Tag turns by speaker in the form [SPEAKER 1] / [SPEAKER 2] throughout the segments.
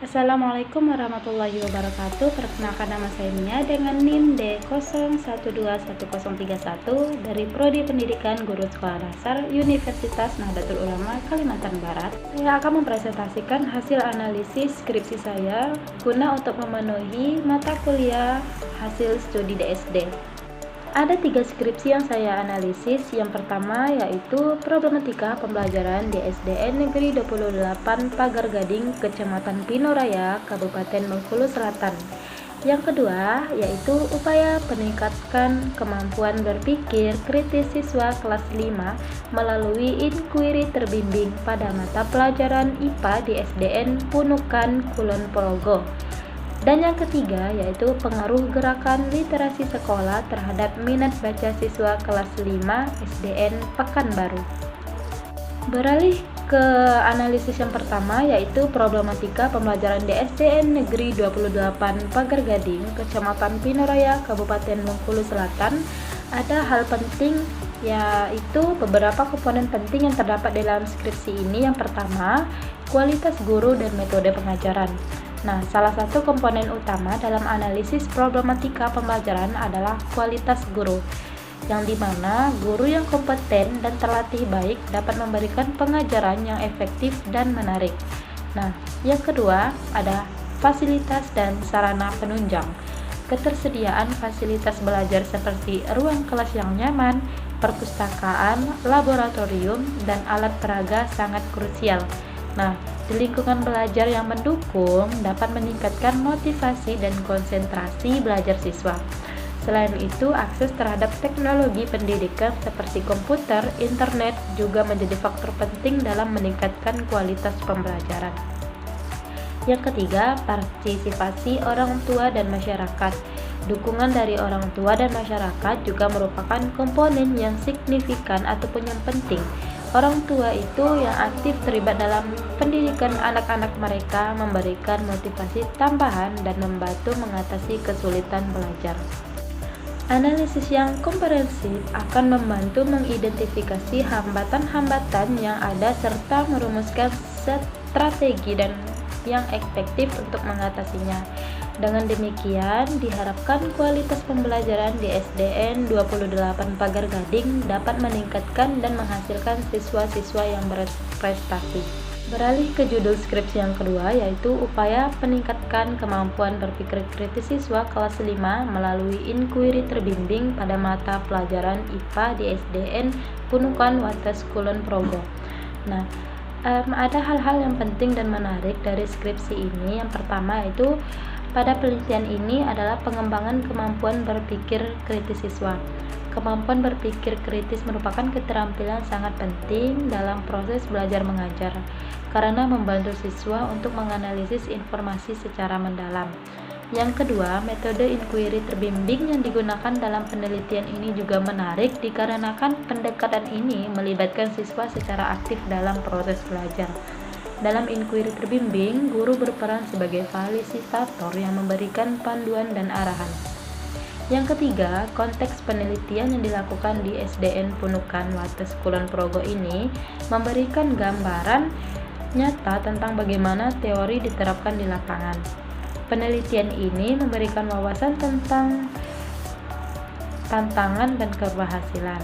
[SPEAKER 1] Assalamualaikum warahmatullahi wabarakatuh. Perkenalkan, nama saya Nia dengan NIM D012131 dari Prodi Pendidikan Guru Sekolah Dasar Universitas Nahdlatul Ulama Kalimantan Barat. Saya akan mempresentasikan hasil analisis skripsi saya guna untuk memenuhi mata kuliah hasil studi DSD. Ada 3 skripsi yang saya analisis. Yang pertama yaitu problematika pembelajaran di SDN Negeri 28 Pagar Gading, Kecamatan Pinoraya, Kabupaten Bengkulu Selatan. Yang kedua yaitu upaya peningkatkan kemampuan berpikir kritis siswa kelas 5 melalui inquiry terbimbing pada mata pelajaran IPA di SDN Punukan, Kulon Progo. Dan yang ketiga yaitu pengaruh gerakan literasi sekolah terhadap minat baca siswa kelas 5 SDN Pekanbaru. Beralih ke analisis yang pertama yaitu problematika pembelajaran di SDN Negeri 28 Pagar Gading, Kecamatan Pinoraya, Kabupaten Bengkulu Selatan. Ada hal penting yaitu beberapa komponen penting yang terdapat dalam skripsi ini. Yang pertama, kualitas guru dan metode pengajaran. Nah, salah satu komponen utama dalam analisis problematika pembelajaran adalah kualitas guru, yang dimana guru yang kompeten dan terlatih baik dapat memberikan pengajaran yang efektif dan menarik. Nah, yang kedua ada fasilitas dan sarana penunjang. Ketersediaan fasilitas belajar seperti ruang kelas yang nyaman, perpustakaan, laboratorium, dan alat peraga sangat krusial. Nah, di lingkungan belajar yang mendukung dapat meningkatkan motivasi dan konsentrasi belajar siswa. Selain itu, akses terhadap teknologi pendidikan seperti komputer, internet juga menjadi faktor penting dalam meningkatkan kualitas pembelajaran. Yang ketiga, partisipasi orang tua dan masyarakat. Dukungan dari orang tua dan masyarakat juga merupakan komponen yang signifikan ataupun yang penting. Orang tua itu yang aktif terlibat dalam pendidikan anak-anak mereka, memberikan motivasi tambahan dan membantu mengatasi kesulitan belajar. Analisis yang komprehensif akan membantu mengidentifikasi hambatan-hambatan yang ada serta merumuskan strategi dan yang efektif untuk mengatasinya. Dengan demikian, diharapkan kualitas pembelajaran di SDN 28 Pagar Gading dapat meningkatkan dan menghasilkan siswa-siswa yang berprestasi. Beralih ke judul skripsi yang kedua yaitu upaya peningkatkan kemampuan berpikir kritis siswa kelas 5 melalui inquiry terbimbing pada mata pelajaran IPA di SDN Punukan Wates Kulon Progo. Nah, ada hal-hal yang penting dan menarik dari skripsi ini. Yang pertama yaitu pada penelitian ini adalah pengembangan kemampuan berpikir kritis siswa. Kemampuan berpikir kritis merupakan keterampilan sangat penting dalam proses belajar mengajar karena membantu siswa untuk menganalisis informasi secara mendalam. Yang kedua, metode inquiry terbimbing yang digunakan dalam penelitian ini juga menarik dikarenakan pendekatan ini melibatkan siswa secara aktif dalam proses belajar. Dalam inquiry terbimbing, guru berperan sebagai fasilitator yang memberikan panduan dan arahan. Yang ketiga, konteks penelitian yang dilakukan di SDN Punukan Wates Kulon Progo ini memberikan gambaran nyata tentang bagaimana teori diterapkan di lapangan. Penelitian ini memberikan wawasan tentang tantangan dan keberhasilan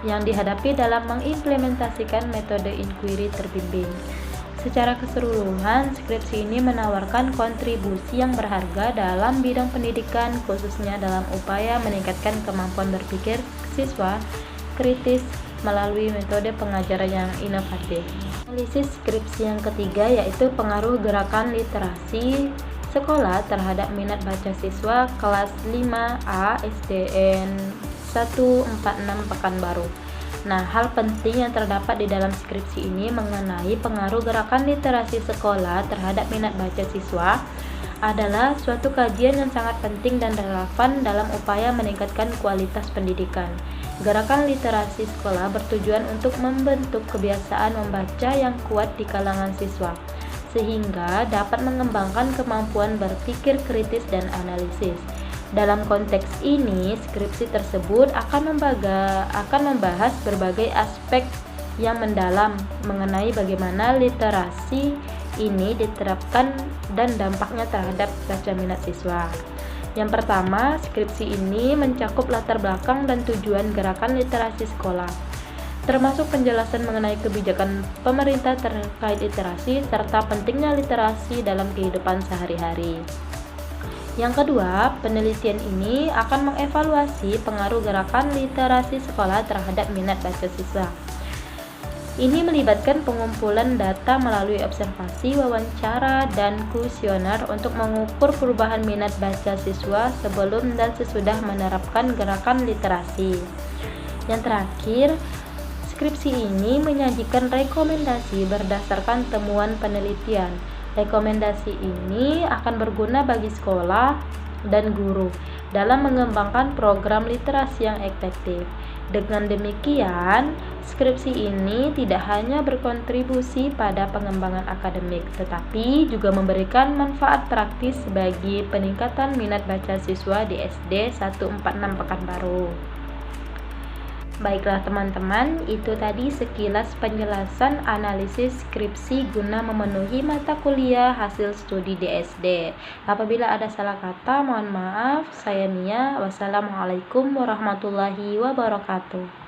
[SPEAKER 1] yang dihadapi dalam mengimplementasikan metode inquiry terbimbing. Secara keseluruhan, skripsi ini menawarkan kontribusi yang berharga dalam bidang pendidikan, khususnya dalam upaya meningkatkan kemampuan berpikir siswa kritis melalui metode pengajaran yang inovatif. Analisis skripsi yang ketiga yaitu pengaruh gerakan literasi sekolah terhadap minat baca siswa kelas 5A SDN 146 Pekanbaru. Nah, hal penting yang terdapat di dalam skripsi ini mengenai pengaruh gerakan literasi sekolah terhadap minat baca siswa adalah suatu kajian yang sangat penting dan relevan dalam upaya meningkatkan kualitas pendidikan. Gerakan literasi sekolah bertujuan untuk membentuk kebiasaan membaca yang kuat di kalangan siswa, sehingga dapat mengembangkan kemampuan berpikir kritis dan analisis. Dalam konteks ini, skripsi tersebut akan membahas berbagai aspek yang mendalam mengenai bagaimana literasi ini diterapkan dan dampaknya terhadap baca minat siswa. Yang pertama, skripsi ini mencakup latar belakang dan tujuan gerakan literasi sekolah, termasuk penjelasan mengenai kebijakan pemerintah terkait literasi serta pentingnya literasi dalam kehidupan sehari-hari. Yang kedua, penelitian ini akan mengevaluasi pengaruh gerakan literasi sekolah terhadap minat baca siswa. Ini melibatkan pengumpulan data melalui observasi, wawancara, dan kuesioner untuk mengukur perubahan minat baca siswa sebelum dan sesudah menerapkan gerakan literasi. Yang terakhir, skripsi ini menyajikan rekomendasi berdasarkan temuan penelitian. Rekomendasi ini akan berguna bagi sekolah dan guru dalam mengembangkan program literasi yang efektif. Dengan demikian, skripsi ini tidak hanya berkontribusi pada pengembangan akademik, tetapi juga memberikan manfaat praktis bagi peningkatan minat baca siswa di SD 146 Pekanbaru. Baiklah teman-teman, itu tadi sekilas penjelasan analisis skripsi guna memenuhi mata kuliah hasil studi di SD. Apabila ada salah kata, mohon maaf. Saya Mia. Wassalamualaikum warahmatullahi wabarakatuh.